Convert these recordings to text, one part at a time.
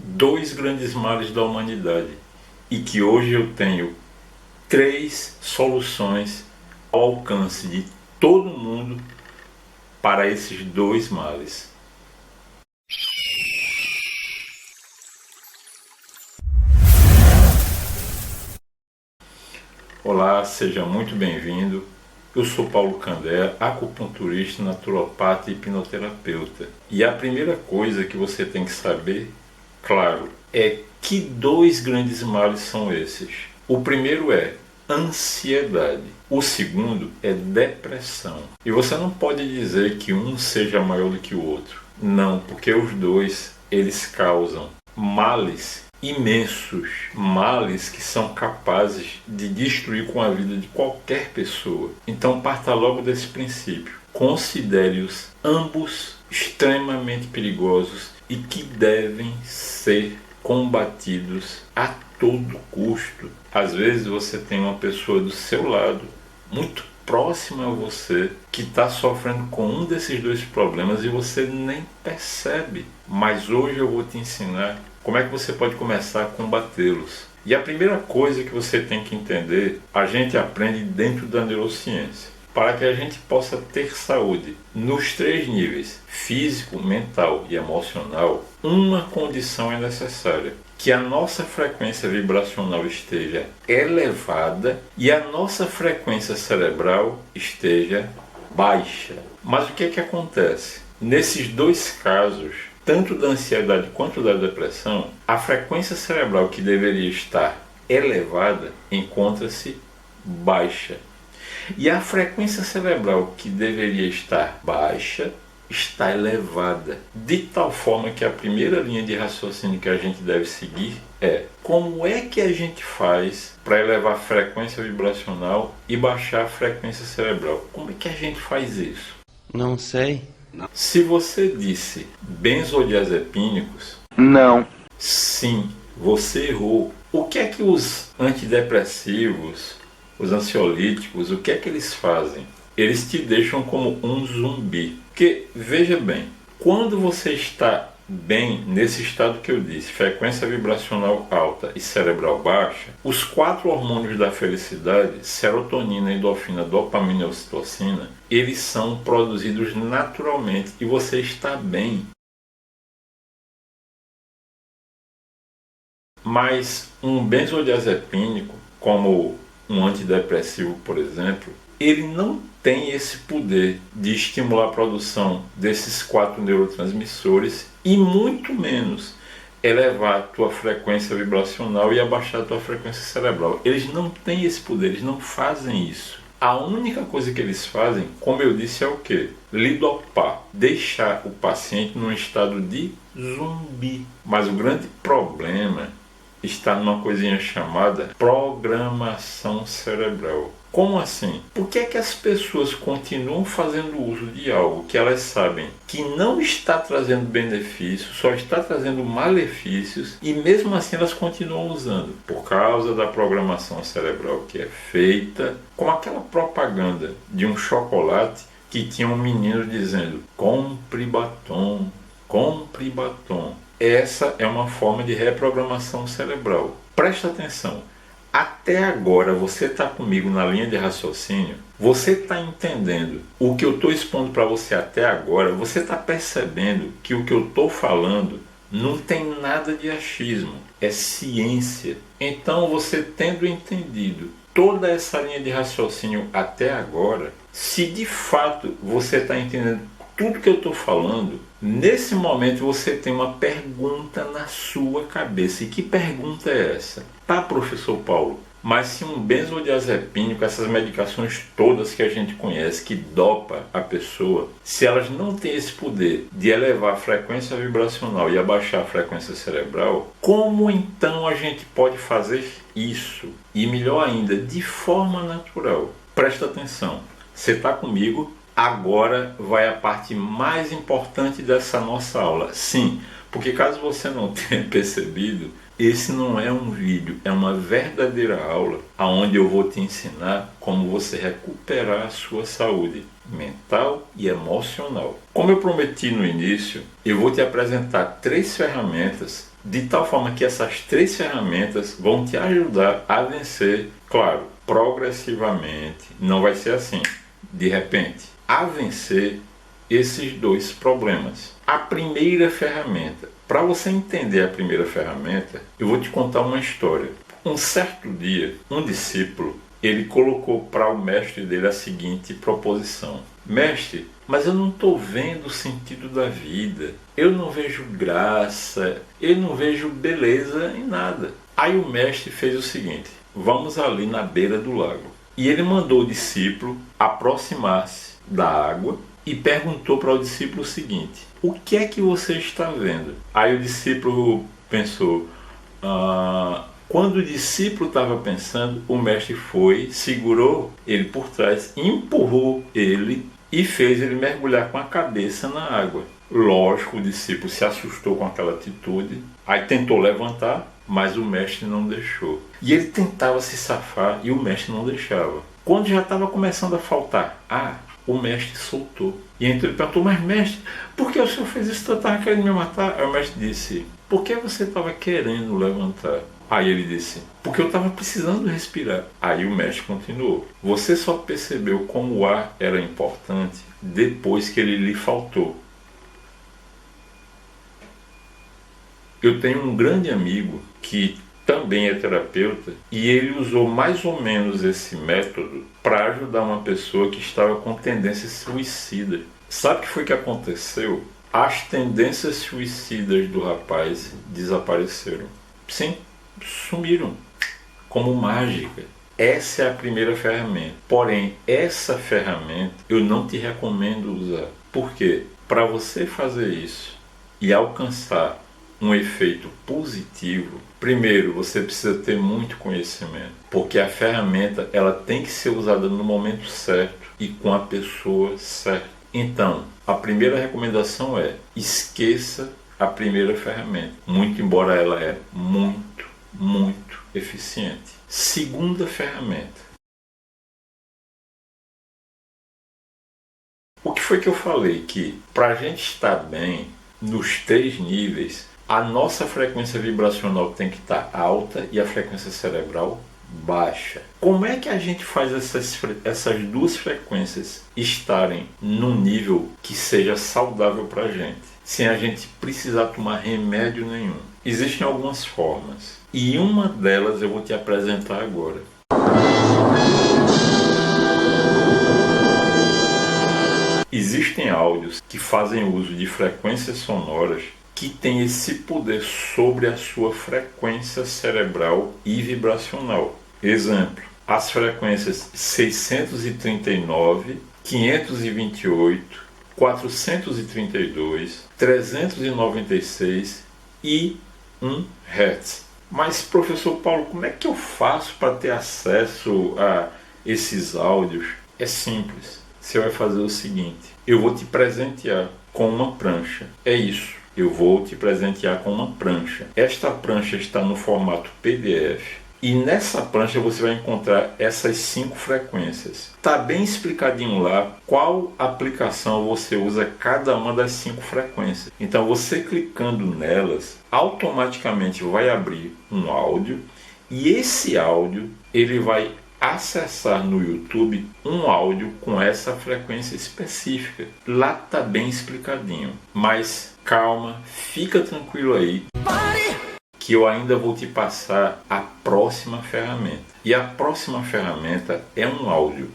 dois grandes males da humanidade e que hoje eu tenho três soluções ao alcance de todo mundo para esses dois males. Olá, seja muito bem-vindo. Eu sou Paulo Candé, acupunturista, naturopata e hipnoterapeuta. E a primeira coisa que você tem que saber, claro, é que dois grandes males são esses. O primeiro é ansiedade. O segundo é depressão. E você não pode dizer que um seja maior do que o outro. Não, porque os dois, eles causam males imensos, males que são capazes de destruir com a vida de qualquer pessoa. Então parta logo desse princípio. Considere-os ambos extremamente perigosos e que devem ser combatidos a todo custo. Às vezes você tem uma pessoa do seu lado, muito próxima a você, que está sofrendo com um desses dois problemas e você nem percebe. Mas hoje eu vou te ensinar como é que você pode começar a combatê-los. E a primeira coisa que você tem que entender, a gente aprende dentro da neurociência. Para que a gente possa ter saúde nos três níveis, físico, mental e emocional, uma condição é necessária: que a nossa frequência vibracional esteja elevada e a nossa frequência cerebral esteja baixa. Mas o que é que acontece? Nesses dois casos, tanto da ansiedade quanto da depressão, a frequência cerebral que deveria estar elevada encontra-se baixa. E a frequência cerebral que deveria estar baixa está elevada. De tal forma que a primeira linha de raciocínio que a gente deve seguir é: como é que a gente faz para elevar a frequência vibracional e baixar a frequência cerebral? Como é que a gente faz isso? Não sei. Se você disse benzodiazepínicos, não. Sim, você errou. O que é que os antidepressivos, os ansiolíticos, o que é que eles fazem? Eles te deixam como um zumbi. Porque, veja bem, quando você está bem nesse estado que eu disse, frequência vibracional alta e cerebral baixa, os 4 hormônios da felicidade, serotonina, endorfina, dopamina e ocitocina, eles são produzidos naturalmente e você está bem. Mas um benzodiazepínico, como um antidepressivo, por exemplo, ele não tem esse poder de estimular a produção desses 4 neurotransmissores e muito menos elevar a tua frequência vibracional e abaixar a tua frequência cerebral. Eles não têm esse poder, eles não fazem isso. A única coisa que eles fazem, como eu disse, é o quê? Lhe dopar, deixar o paciente num estado de zumbi. Mas o grande problema está numa coisinha chamada programação cerebral. Como assim? Por que é que as pessoas continuam fazendo uso de algo que elas sabem que não está trazendo benefícios, só está trazendo malefícios, e mesmo assim elas continuam usando? Por causa da programação cerebral que é feita, como aquela propaganda de um chocolate que tinha um menino dizendo: compre batom, compre batom. Essa é uma forma de reprogramação cerebral. Presta atenção. Até agora você está comigo na linha de raciocínio? Você está entendendo o que eu estou expondo para você até agora? Você está percebendo que o que eu estou falando não tem nada de achismo, é ciência. Então você tendo entendido toda essa linha de raciocínio até agora, se de fato você está entendendo tudo que eu estou falando, nesse momento você tem uma pergunta na sua cabeça. E que pergunta é essa? Tá, professor Paulo, mas se um benzodiazepínico, essas medicações todas que a gente conhece, que dopa a pessoa, se elas não têm esse poder de elevar a frequência vibracional e abaixar a frequência cerebral, como então a gente pode fazer isso? E melhor ainda, de forma natural. Presta atenção, você está comigo? Agora vai a parte mais importante dessa nossa aula. Sim, porque caso você não tenha percebido, esse não é um vídeo, é uma verdadeira aula onde eu vou te ensinar como você recuperar a sua saúde mental e emocional. Como eu prometi no início, eu vou te apresentar 3 ferramentas de tal forma que essas 3 ferramentas vão te ajudar a vencer, claro, progressivamente, não vai ser assim, de repente, a vencer esses 2 problemas. A primeira ferramenta, para você entender a primeira ferramenta, eu vou te contar uma história. Um certo dia, um discípulo, ele colocou para o mestre dele a seguinte proposição: mestre, mas eu não estou vendo o sentido da vida, eu não vejo graça, eu não vejo beleza em nada. Aí o mestre fez o seguinte: vamos ali na beira do lago. E ele mandou o discípulo aproximar-se da água e perguntou para o discípulo o seguinte: o que é que você está vendo? Aí o discípulo pensou, quando o discípulo estava pensando, o mestre foi, segurou ele por trás, empurrou ele e fez ele mergulhar com a cabeça na água. Lógico, o discípulo se assustou com aquela atitude, aí tentou levantar, mas o mestre não deixou. E ele tentava se safar e o mestre não deixava. Quando já estava começando a faltar ar, o mestre soltou. E então ele perguntou: mas mestre, por que o senhor fez isso? Eu estava querendo me matar? Aí o mestre disse: por que você estava querendo levantar? Aí ele disse: porque eu estava precisando respirar. Aí o mestre continuou: você só percebeu como o ar era importante depois que ele lhe faltou. Eu tenho um grande amigo que também é terapeuta e ele usou mais ou menos esse método para ajudar uma pessoa que estava com tendência suicida. Sabe o que foi que aconteceu? As tendências suicidas do rapaz desapareceram. Sim, sumiram como mágica. Essa é a primeira ferramenta. Porém, essa ferramenta eu não te recomendo usar. Por quê? Para você fazer isso e alcançar um efeito positivo, primeiro você precisa ter muito conhecimento, porque a ferramenta ela tem que ser usada no momento certo e com a pessoa certa. Então, a primeira recomendação é: esqueça a primeira ferramenta, muito embora ela é muito eficiente. Segunda ferramenta. O que foi que eu falei? Que para a gente estar bem nos 3 níveis, a nossa frequência vibracional tem que estar alta e a frequência cerebral baixa. Como é que a gente faz essas 2 frequências estarem num nível que seja saudável para a gente, sem a gente precisar tomar remédio nenhum? Existem algumas formas e uma delas eu vou te apresentar agora. Existem áudios que fazem uso de frequências sonoras que tem esse poder sobre a sua frequência cerebral e vibracional. Exemplo, as frequências 639, 528, 432, 396 e 1 Hz. Mas, professor Paulo, como é que eu faço para ter acesso a esses áudios? É simples. Você vai fazer o seguinte: eu vou te presentear com uma prancha. É isso. Eu vou te presentear com uma prancha. Esta prancha está no formato PDF e nessa prancha você vai encontrar essas 5 frequências. Está bem explicadinho lá qual aplicação você usa cada uma das 5 frequências. Então você clicando nelas, automaticamente vai abrir um áudio e esse áudio ele vai acessar no YouTube um áudio com essa frequência específica. Lá está bem explicadinho, mas calma, fica tranquilo aí, que eu ainda vou te passar a próxima ferramenta. E a próxima ferramenta é um áudio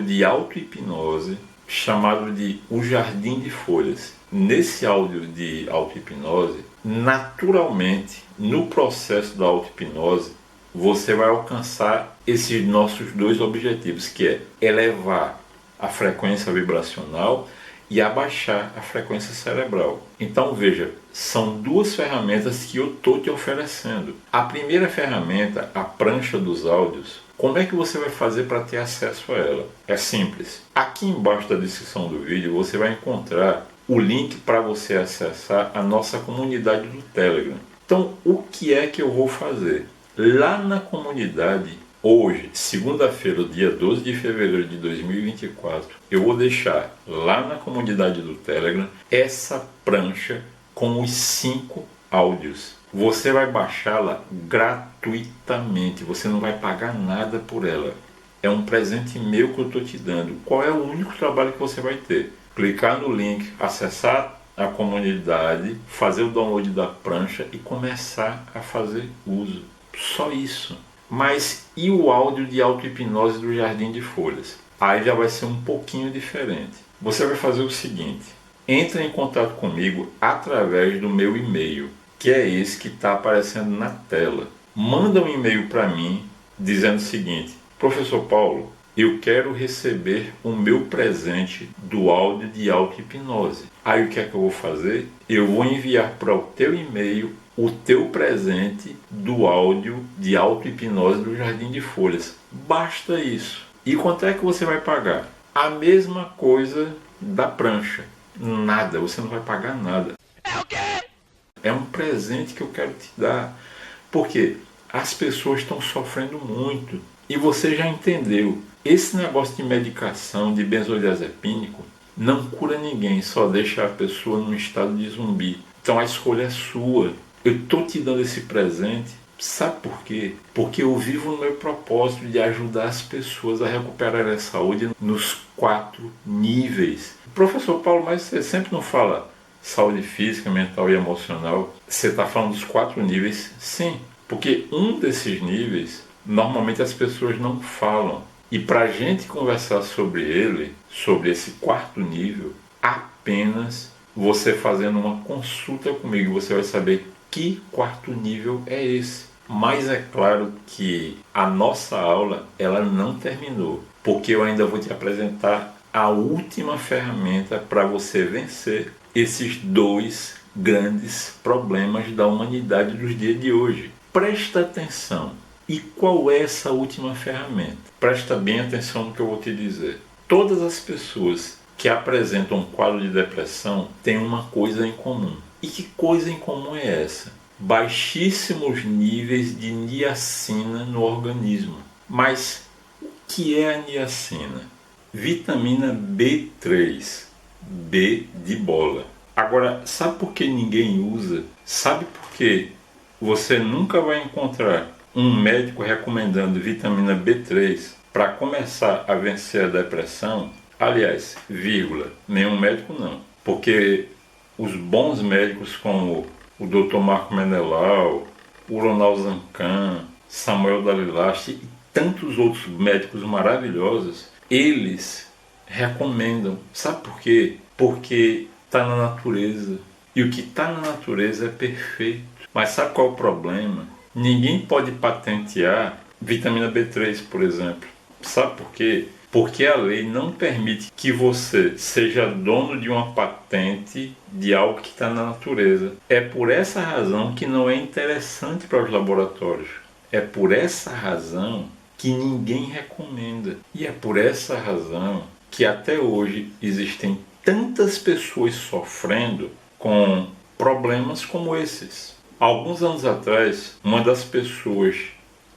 de auto-hipnose chamado de O Jardim de Folhas. Nesse áudio de auto-hipnose, naturalmente, no processo da auto-hipnose, você vai alcançar esses nossos 2 objetivos, que é elevar a frequência vibracional e abaixar a frequência cerebral. Então veja, são 2 ferramentas que eu estou te oferecendo. A primeira ferramenta, a prancha dos áudios, como é que você vai fazer para ter acesso a ela? É simples. Aqui embaixo da descrição do vídeo você vai encontrar o link para você acessar a nossa comunidade do Telegram. Então o que é que eu vou fazer? Lá na comunidade, hoje, segunda-feira, dia 12 de fevereiro de 2024, eu vou deixar lá na comunidade do Telegram essa prancha com os 5 áudios. Você vai baixá-la gratuitamente, você não vai pagar nada por ela. É um presente meu que eu estou te dando. Qual é o único trabalho que você vai ter? Clicar no link, acessar a comunidade, fazer o download da prancha e começar a fazer uso. Só isso. Mas e o áudio de auto-hipnose do Jardim de Folhas? Aí já vai ser um pouquinho diferente. Você vai fazer o seguinte: entre em contato comigo através do meu e-mail, que é esse que está aparecendo na tela. Manda um e-mail para mim dizendo o seguinte: Professor Paulo, eu quero receber o meu presente do áudio de auto-hipnose. Aí o que é que eu vou fazer? Eu vou enviar para o teu e-mail o teu presente do áudio de auto-hipnose do Jardim de Folhas. Basta isso. E quanto é que você vai pagar? A mesma coisa da prancha. Nada, você não vai pagar nada. É o quê? É um presente que eu quero te dar. Porque as pessoas estão sofrendo muito. E você já entendeu. Esse negócio de medicação, de benzodiazepínico, não cura ninguém, só deixa a pessoa num estado de zumbi. Então a escolha é sua. Eu estou te dando esse presente. Sabe por quê? Porque eu vivo no meu propósito de ajudar as pessoas a recuperar a saúde nos 4 níveis. Professor Paulo, mas você sempre não fala saúde física, mental e emocional. Você está falando dos 4 níveis? Sim, porque um desses níveis, normalmente as pessoas não falam. E para a gente conversar sobre ele, sobre esse 4º nível, apenas você fazendo uma consulta comigo, você vai saber que 4º nível é esse. Mas é claro que a nossa aula ela não terminou, porque eu ainda vou te apresentar a última ferramenta para você vencer esses 2 grandes problemas da humanidade dos dias de hoje. Presta atenção. E qual é essa última ferramenta? Presta bem atenção no que eu vou te dizer. Todas as pessoas que apresentam um quadro de depressão têm uma coisa em comum. E que coisa em comum é essa? Baixíssimos níveis de niacina no organismo. Mas o que é a niacina? Vitamina B3, B de bola. Agora, sabe por que ninguém usa? Sabe por que você nunca vai encontrar um médico recomendando vitamina B3 para começar a vencer a depressão? Aliás, vírgula, nenhum médico não. Porque os bons médicos como o Dr. Marco Menelau, o Ronald Zancan, Samuel Dalilast e tantos outros médicos maravilhosos, eles recomendam. Sabe por quê? Porque está na natureza. E o que está na natureza é perfeito. Mas sabe qual é o problema? Ninguém pode patentear vitamina B3, por exemplo. Sabe por quê? Porque a lei não permite que você seja dono de uma patente de algo que está na natureza. É por essa razão que não é interessante para os laboratórios. É por essa razão que ninguém recomenda. E é por essa razão que até hoje existem tantas pessoas sofrendo com problemas como esses. Alguns anos atrás, uma das pessoas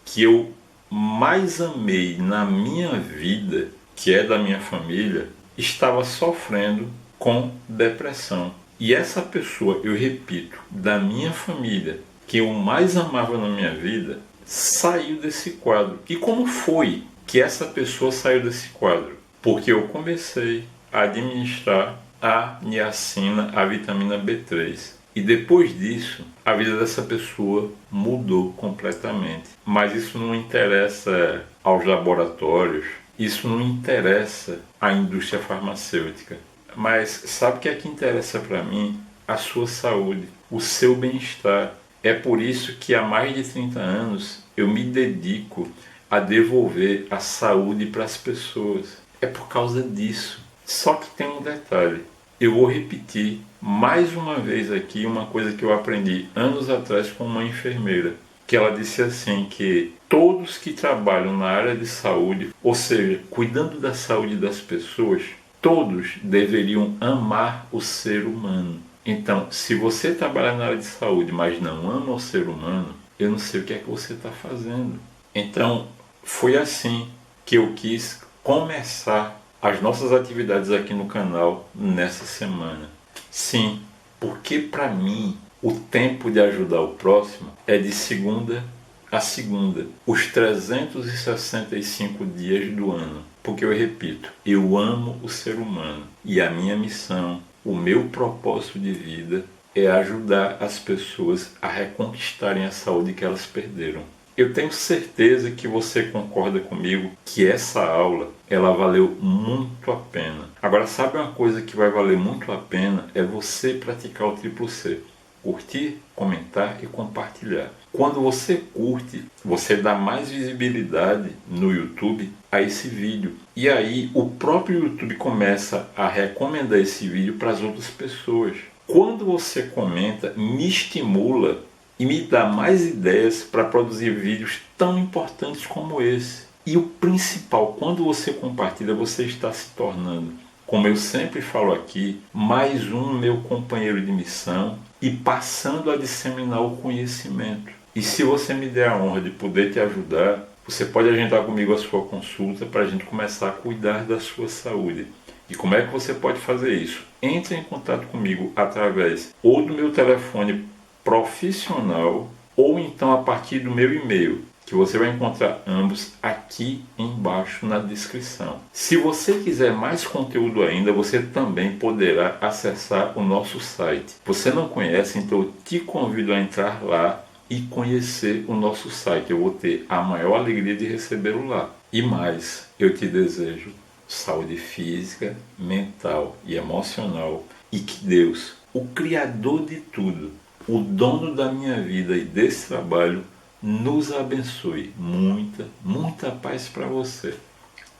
que eu mais amei na minha vida, que é da minha família, estava sofrendo com depressão. E essa pessoa, eu repito, da minha família, que eu mais amava na minha vida, saiu desse quadro. E como foi que essa pessoa saiu desse quadro? Porque eu comecei a administrar a niacina, a vitamina B3. E depois disso, a vida dessa pessoa mudou completamente. Mas isso não interessa aos laboratórios, isso não interessa à indústria farmacêutica. Mas sabe o que é que interessa para mim? A sua saúde, o seu bem-estar. É por isso que há mais de 30 anos eu me dedico a devolver a saúde para as pessoas. É por causa disso. Só que tem um detalhe. Eu vou repetir mais uma vez aqui uma coisa que eu aprendi anos atrás com uma enfermeira, que ela disse assim, que todos que trabalham na área de saúde, ou seja, cuidando da saúde das pessoas, todos deveriam amar o ser humano. Então, se você trabalha na área de saúde, mas não ama o ser humano, eu não sei o que é que você está fazendo. Então, foi assim que eu quis começar as nossas atividades aqui no canal nessa semana. Sim, porque para mim O tempo de ajudar o próximo é de segunda a segunda, os 365 dias do ano. Porque eu repito, eu amo o ser humano e a minha missão, o meu propósito de vida é ajudar as pessoas a reconquistarem a saúde que elas perderam. Eu tenho certeza que você concorda comigo que essa aula, ela valeu muito a pena. Agora, sabe uma coisa que vai valer muito a pena? É você praticar o triplo C. Curtir, comentar e compartilhar. Quando você curte, você dá mais visibilidade no YouTube a esse vídeo. E aí o próprio YouTube começa a recomendar esse vídeo para as outras pessoas. Quando você comenta, me estimula e me dá mais ideias para produzir vídeos tão importantes como esse. E o principal, quando você compartilha, você está se tornando, como eu sempre falo aqui, mais um meu companheiro de missão e passando a disseminar o conhecimento. E se você me der a honra de poder te ajudar, você pode agendar comigo a sua consulta para a gente começar a cuidar da sua saúde. E como é que você pode fazer isso? Entre em contato comigo através ou do meu telefone profissional ou então a partir do meu e-mail, que você vai encontrar ambos aqui embaixo na descrição. Se você quiser mais conteúdo ainda, você também poderá acessar o nosso site. Você não conhece, então eu te convido a entrar lá e conhecer o nosso site. Eu vou ter a maior alegria de recebê-lo lá. E mais, eu te desejo saúde física, mental e emocional e que Deus, o Criador de tudo, o dono da minha vida e desse trabalho, nos abençoe. Muita, muita paz para você.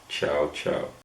Tchau, tchau.